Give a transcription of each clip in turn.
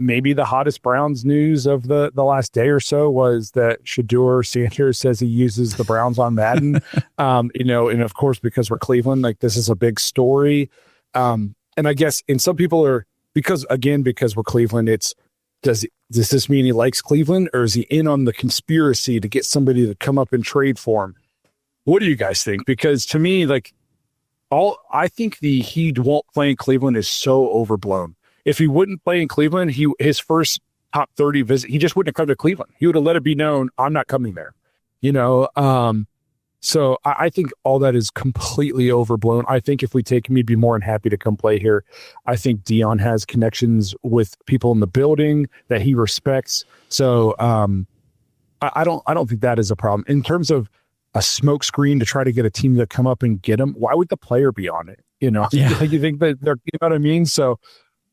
maybe the hottest Browns news of the last day or so was that Shedeur Sanders says he uses the Browns on Madden. And of course, because we're Cleveland, like this is a big story. And I guess, and some people are, because we're Cleveland, it's, does this mean he likes Cleveland, or is he in on the conspiracy to get somebody to come up and trade for him? What do you guys think? Because to me, like, I think he won't play in Cleveland is so overblown. If he wouldn't play in Cleveland, his first top 30 visit, he just wouldn't have come to Cleveland. He would have let it be known, I'm not coming there. So I think all that is completely overblown. I think if we take him, he'd be more than happy to come play here. I think Dion has connections with people in the building that he respects. So I don't think that is a problem. In terms of a smokescreen to try to get a team to come up and get him, why would the player be on it? Yeah. You think that they're, you know what I mean? So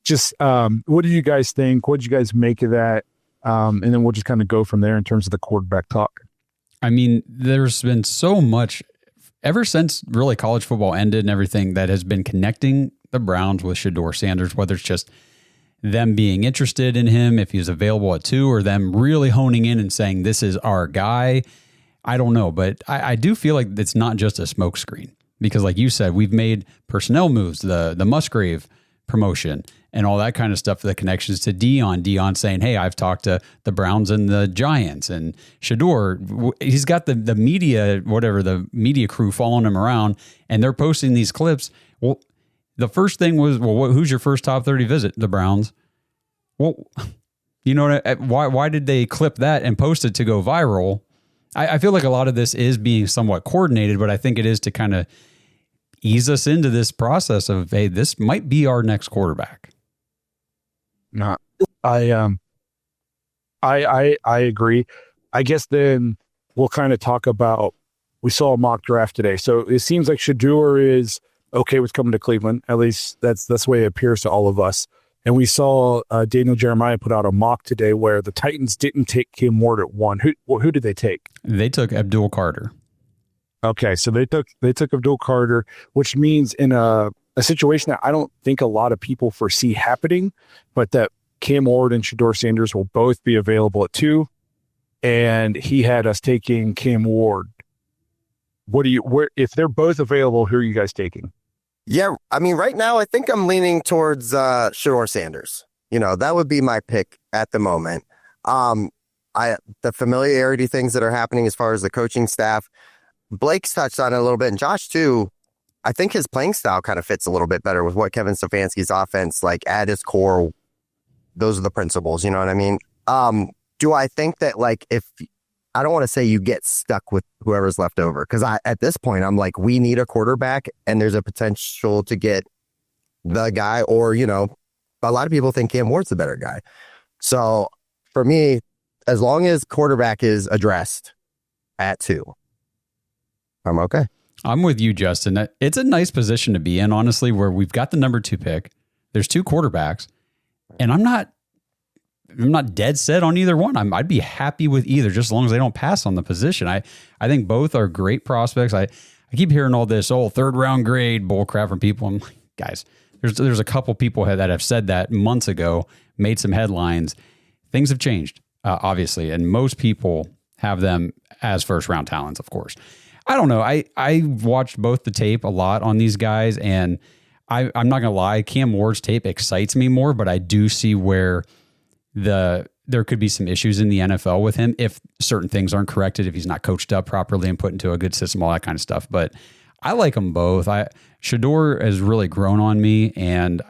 just what do you guys think? What did you guys make of that? And then we'll just kind of go from there in terms of the quarterback talk. I mean, there's been so much ever since really college football ended and everything that has been connecting the Browns with Shedeur Sanders, whether it's just them being interested in him, if he's available at 2, or them really honing in and saying, this is our guy. I don't know, but I do feel like it's not just a smokescreen, because like you said, we've made personnel moves, the Musgrave promotion and all that kind of stuff, the connections to Dion saying, hey, I've talked to the Browns and the Giants, and Shedeur, he's got the media, whatever, the media crew following him around, and they're posting these clips. Well, the first thing was, who's your first top 30 visit? The Browns. Well, you know, why did they clip that and post it to go viral? I feel like a lot of this is being somewhat coordinated, but I think it is to kind of ease us into this process of, hey, this might be our next quarterback. No, I agree. I guess then we'll kind of talk about, we saw a mock draft today. So it seems like Shedeur is okay with coming to Cleveland. At least that's the way it appears to all of us. And we saw Daniel Jeremiah put out a mock today where the Titans didn't take Cam Ward at 1. Who did they take? They took Abdul Carter. Okay, so they took Abdul Carter, which means in a situation that I don't think a lot of people foresee happening, but that Cam Ward and Shedeur Sanders will both be available at 2, and he had us taking Cam Ward. If they're both available, who are you guys taking? Yeah, I mean, right now I think I'm leaning towards Shedeur Sanders. You know, that would be my pick at the moment. The familiarity things that are happening as far as the coaching staff, Blake's touched on it a little bit, and Josh too. I think his playing style kind of fits a little bit better with what Kevin Stefanski's offense, like at its core, those are the principles, you know what I mean? Do I think that, like, I don't want to say you get stuck with whoever's left over, because at this point, I'm like, we need a quarterback, and there's a potential to get the guy, or, you know, a lot of people think Cam Ward's the better guy. So for me, as long as quarterback is addressed at 2, I'm okay. I'm with you, Justin. It's a nice position to be in, honestly, where we've got the number 2 pick. There's 2 quarterbacks, and I'm not dead set on either one. I'd be happy with either, just as long as they don't pass on the position. I think both are great prospects. I keep hearing all this 3rd round grade bull crap from people. I'm like, guys, there's a couple people that have said that months ago, made some headlines. Things have changed, obviously, and most people have them as first round talents, of course. I don't know. I watched both the tape a lot on these guys, and I'm not going to lie, Cam Ward's tape excites me more, but I do see where there could be some issues in the NFL with him if certain things aren't corrected, if he's not coached up properly and put into a good system, all that kind of stuff. But I like them both. Shedeur has really grown on me, and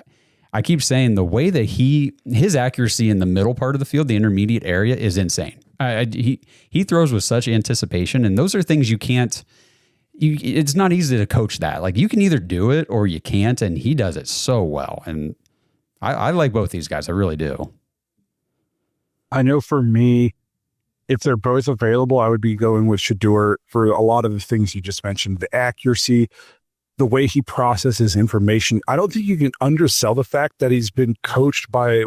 I keep saying the way that his accuracy in the middle part of the field, the intermediate area, is insane. He throws with such anticipation, and those are things you can't. It's not easy to coach that. Like, you can either do it or you can't, and he does it so well. And I like both these guys. I really do. I know for me, if they're both available, I would be going with Shedeur for a lot of the things you just mentioned. The accuracy, the way he processes information. I don't think you can undersell the fact that he's been coached by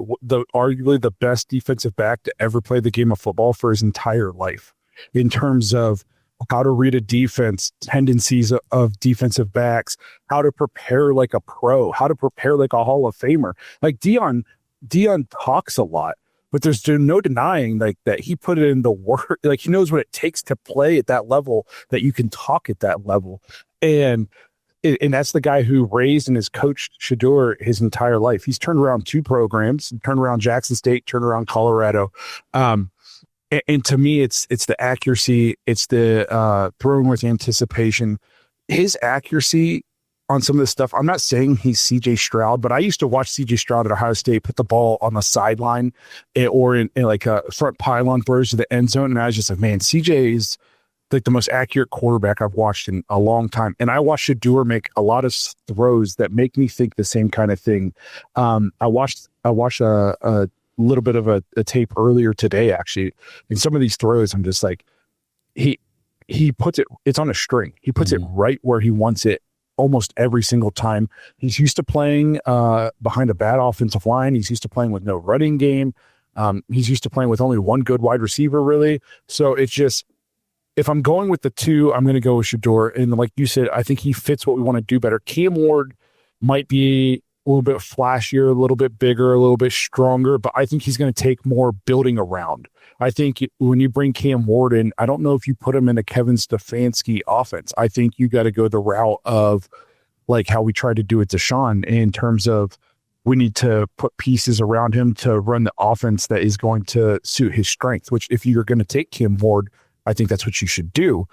arguably the best defensive back to ever play the game of football for his entire life, in terms of how to read a defense, tendencies of defensive backs, how to prepare like a pro, how to prepare like a Hall of Famer. Like Dion, Dion talks a lot, but there's no denying like that he put it in the work. Like he knows what it takes to play at that level, that you can talk at that level. And that's the guy who raised and has coached Shedeur his entire life. He's turned around 2 programs, turned around Jackson State, turned around Colorado. And to me, it's the accuracy, it's the throwing with anticipation. His accuracy on some of this stuff. I'm not saying he's CJ Stroud, but I used to watch CJ Stroud at Ohio State put the ball on the sideline or in like a front pylon throws to the end zone. And I was just like, man, CJ is like the most accurate quarterback I've watched in a long time. And I watched Shedeur make a lot of throws that make me think the same kind of thing. I watched a little bit of a tape earlier today, actually. In some of these throws, I'm just like, he puts it's on a string. He puts it right where he wants it almost every single time. He's used to playing behind a bad offensive line. He's used to playing with no running game. He's used to playing with only one good wide receiver, really. So it's just, if I'm going with the 2, I'm going to go with Shedeur. And like you said, I think he fits what we want to do better. Cam Ward might be a little bit flashier, a little bit bigger, a little bit stronger, but I think he's going to take more building around. I think when you bring Cam Ward in, I don't know if you put him in a Kevin Stefanski offense. I think you got to go the route of like how we tried to do it to Sean, in terms of we need to put pieces around him to run the offense that is going to suit his strength, which if you're going to take Cam Ward, I think that's what you should do.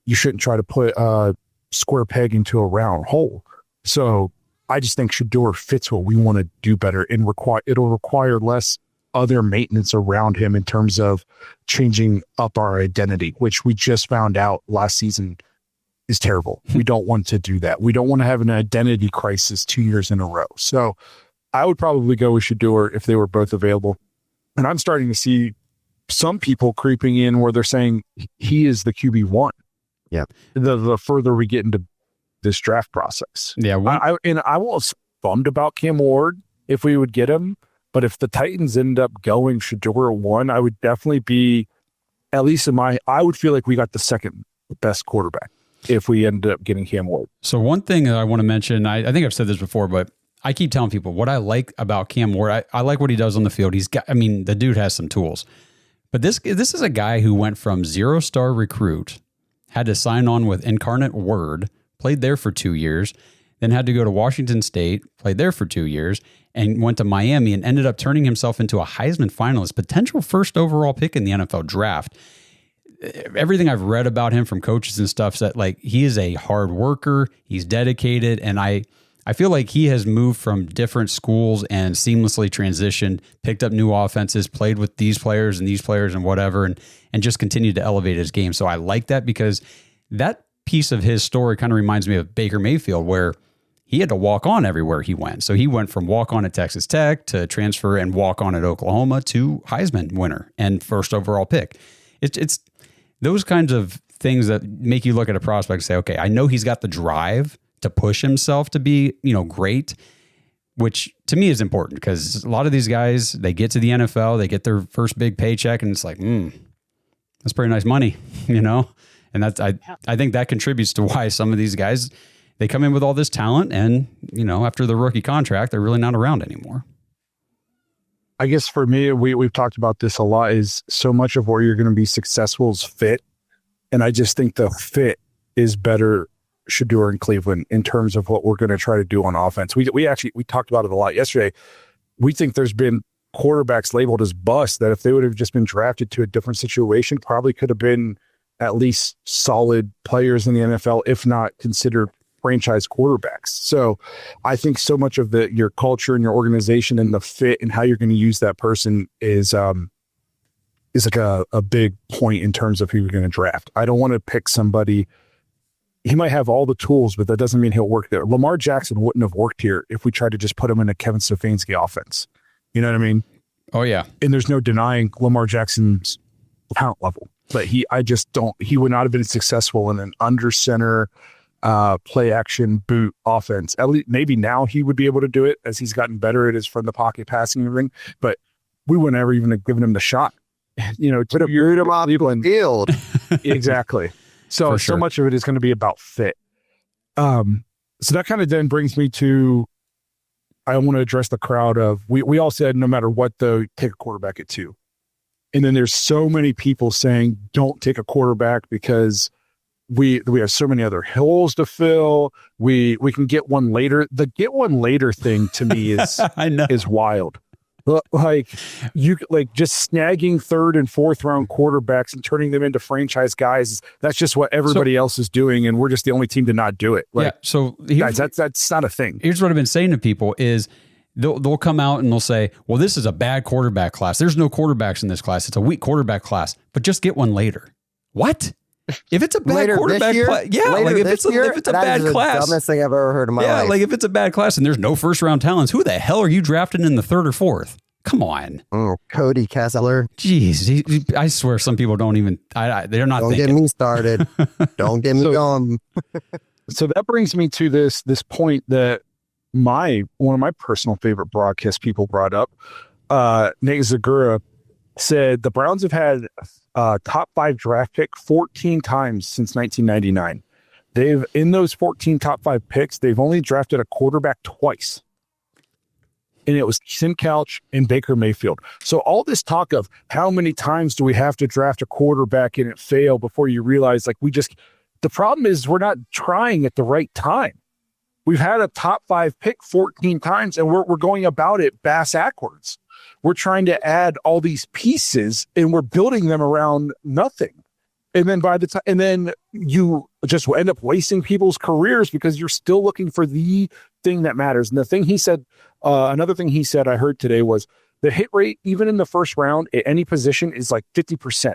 You shouldn't try to put a square peg into a round hole. So I just think Shedeur fits what we want to do better, and it'll require less other maintenance around him in terms of changing up our identity, which we just found out last season is terrible. We don't want to do that. We don't want to have an identity crisis 2 years in a row. So I would probably go with Shedeur if they were both available. And I'm starting to see some people creeping in where they're saying he is the QB1. Yeah. The further we get into this draft process. Yeah. I was bummed about Cam Ward if we would get him, but if the Titans end up going Shedeur 1, I would definitely be, at least I would feel like we got the second best quarterback if we ended up getting Cam Ward. So one thing that I want to mention, I think I've said this before, but I keep telling people what I like about Cam Ward. I like what he does on the field. The dude has some tools. But this is a guy who went from 0-star recruit, had to sign on with Incarnate Word, played there for 2 years, then had to go to Washington State, played there for 2 years, and went to Miami and ended up turning himself into a Heisman finalist, potential first overall pick in the NFL draft. Everything I've read about him from coaches and stuff said like he is a hard worker, he's dedicated, and I feel like he has moved from different schools and seamlessly transitioned, picked up new offenses, played with these players and whatever, and just continued to elevate his game. So I like that, because that piece of his story kind of reminds me of Baker Mayfield, where he had to walk on everywhere he went. So he went from walk on at Texas Tech to transfer and walk on at Oklahoma to Heisman winner and first overall pick. It's those kinds of things that make you look at a prospect and say, okay, I know he's got the drive to push himself to be, great, which to me is important, because a lot of these guys, they get to the NFL, they get their first big paycheck, and it's like, that's pretty nice money, And that's I think that contributes to why some of these guys, they come in with all this talent, and after the rookie contract, they're really not around anymore. I guess for me, we've talked about this a lot, is so much of where you're going to be successful is fit. And I just think the fit is better Shedeur in Cleveland in terms of what we're going to try to do on offense. We talked about it a lot yesterday. We think there's been quarterbacks labeled as bust that if they would have just been drafted to a different situation, probably could have been at least solid players in the NFL, if not considered franchise quarterbacks. So I think so much of your culture and your organization and the fit and how you're going to use that person is like a big point in terms of who you're going to draft. I don't want to pick somebody. He might have all the tools, but that doesn't mean he'll work there. Lamar Jackson wouldn't have worked here if we tried to just put him in a Kevin Stefanski offense. You know what I mean? Oh yeah. And there's no denying Lamar Jackson's talent level, but he would not have been successful in an under center, play action boot offense. At least maybe now he would be able to do it as he's gotten better at his from the pocket passing and everything, but we wouldn't ever even have given him the shot. Put him off the field. Exactly. So sure. So much of it is going to be about fit. So that kind of then brings me to, I want to address the crowd of, we all said no matter what, though, take a quarterback at 2. And then there's so many people saying don't take a quarterback because we have so many other holes to fill. We can get one later. The get one later thing to me is is wild. Like just snagging 3rd and 4th round quarterbacks and turning them into franchise guys. That's just what everybody else is doing, and we're just the only team to not do it. Like, so guys, that's not a thing. Here's what I've been saying to people is they'll come out and they'll say, well, this is a bad quarterback class. There's no quarterbacks in this class. It's a weak quarterback class, but just get one later. What? If it's a bad quarterback class, like if it's a bad class, dumbest thing I've ever heard in my life. Like if it's a bad class and there's no first round talents, who the hell are you drafting in the 3rd or 4th? Come on. Cody Kessler. Jeez, I swear some people don't even. They're not. Don't get me started. Don't get me going. So that brings me to this point that one of my personal favorite broadcast people brought up. Nate Zagura said the Browns have had top 5 draft pick 14 times since 1999. In those 14 top 5 picks, they've only drafted a quarterback twice. And it was Tim Couch and Baker Mayfield. So all this talk of how many times do we have to draft a quarterback and it fail before you realize, like, the problem is we're not trying at the right time. We've had a top 5 pick 14 times and we're going about it backwards. We're trying to add all these pieces and we're building them around nothing. And then you just end up wasting people's careers because you're still looking for the thing that matters. And the thing he said, another thing he said I heard today was the hit rate, even in the first round at any position, is like 50%.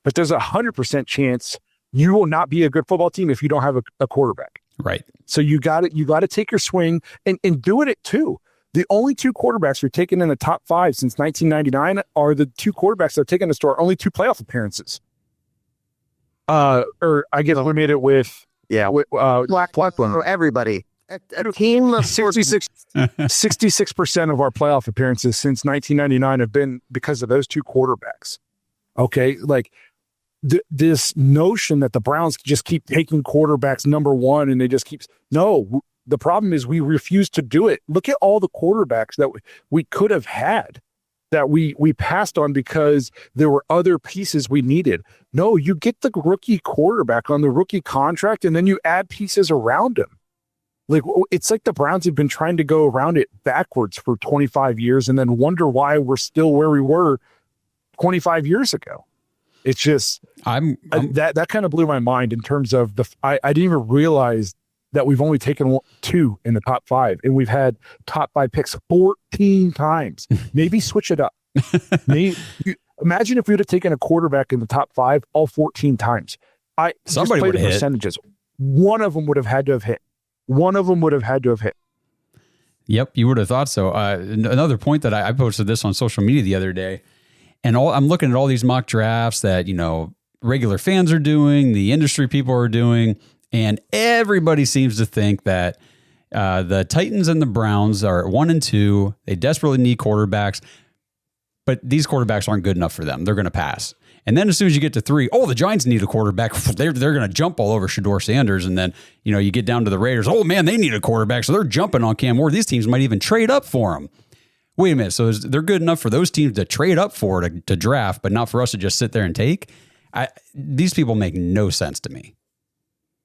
But there's 100% chance you will not be a good football team if you don't have a quarterback. Right. So you got to take your swing and do it at 2. The only 2 quarterbacks we're taking in the top 5 since 1999 are the 2 quarterbacks that are taking us to our only 2 playoff appearances. Or I get eliminated with Blackburn. Everybody. A team of 66% of our playoff appearances since 1999 have been because of those 2 quarterbacks. Okay, like this notion that the Browns just keep taking quarterbacks number 1 and they just keep the problem is we refuse to do it. Look at all the quarterbacks that we could have had that we passed on because there were other pieces we needed. No, you get the rookie quarterback on the rookie contract and then you add pieces around him. Like, it's like the Browns have been trying to go around it backwards for 25 years and then wonder why we're still where we were 25 years ago. It's just, that kind of blew my mind in terms of I didn't even realize that we've only taken 2 in the top 5 and we've had top 5 picks 14 times. Maybe switch it up. Imagine if we would have taken a quarterback in the top 5 all 14 times. Somebody would have hit. Percentages. One of them would have had to have hit. Yep, you would have thought so. Another point that I posted this on social media the other day, and I'm looking at all these mock drafts that, regular fans are doing, the industry people are doing, and everybody seems to think that the Titans and the Browns are 1 and 2. They desperately need quarterbacks, but these quarterbacks aren't good enough for them. They're going to pass. And then as soon as you get to 3, the Giants need a quarterback. They're going to jump all over Shedeur Sanders. And then, you get down to the Raiders. Oh, man, they need a quarterback. So they're jumping on Cam Ward. These teams might even trade up for him. Wait a minute. So they're good enough for those teams to trade up for to draft, but not for us to just sit there and take? These people make no sense to me.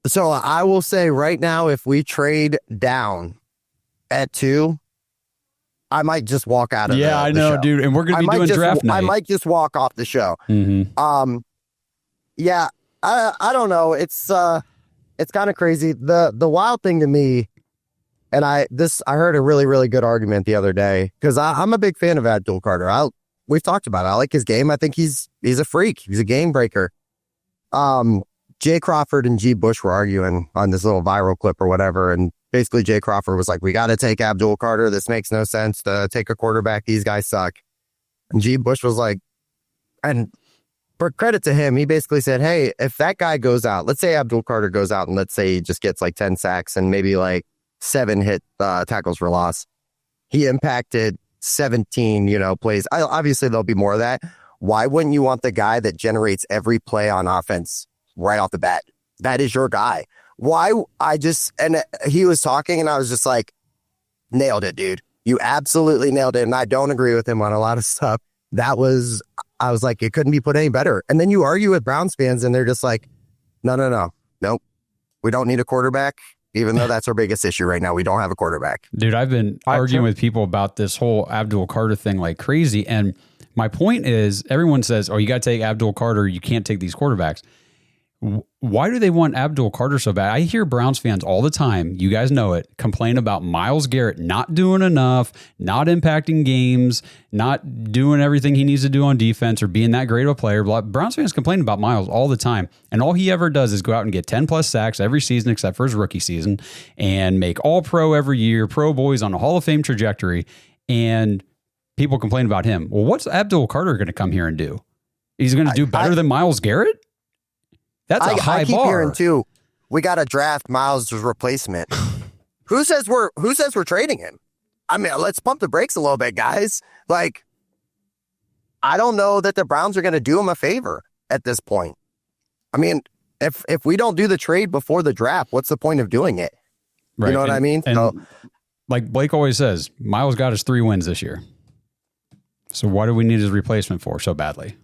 So I will say right now, if we trade down at 2, I might just walk out of the I know, show. dude. And we're going to be doing draft night. I might just walk off the show. Mm-hmm. I don't know. It's kind of crazy. The wild thing to me, and I heard a really, really good argument the other day because I'm a big fan of Abdul Carter. We've talked about it. I like his game. I think he's a freak. He's a game breaker. Jay Crawford and G. Bush were arguing on this little viral clip or whatever, and basically Jay Crawford was like, we got to take Abdul Carter. This makes no sense to take a quarterback. These guys suck. And G. Bush was like, and for credit to him, he basically said, hey, if that guy goes out, let's say Abdul Carter goes out and let's say he just gets like 10 sacks and maybe like 7 hit tackles for loss. He impacted 17, plays. Obviously, there'll be more of that. Why wouldn't you want the guy that generates every play on offense right off the bat? That is your guy. Why? And he was talking and I was just like, nailed it, dude. You absolutely nailed it. And I don't agree with him on a lot of stuff. I was like, it couldn't be put any better. And then you argue with Browns fans and they're just like, nope. We don't need a quarterback, even though that's our biggest issue right now. We don't have a quarterback. Dude, I've been arguing with people about this whole Abdul Carter thing like crazy. And my point is, everyone says, oh, you got to take Abdul Carter. You can't take these quarterbacks. Why do they want Abdul Carter so bad? I hear Browns fans all the time, you guys know it, complain about Myles Garrett not doing enough, not impacting games, not doing everything he needs to do on defense or being that great of a player. Browns fans complain about Myles all the time. And all he ever does is go out and get 10 plus sacks every season except for his rookie season and make all pro every year, Pro Bowl. He's on a Hall of Fame trajectory. And people complain about him. Well, what's Abdul Carter going to come here and do? He's going to do better than Myles Garrett? That's a high bar. I keep hearing too, we got to draft Myles' replacement. Who says we're trading him? I mean, let's pump the brakes a little bit, guys. Like, I don't know that the Browns are going to do him a favor at this point. I mean, if we don't do the trade before the draft, what's the point of doing it? Right. You know what I mean? And like Blake always says, Myles got his 3 wins this year. So what do we need his replacement for so badly?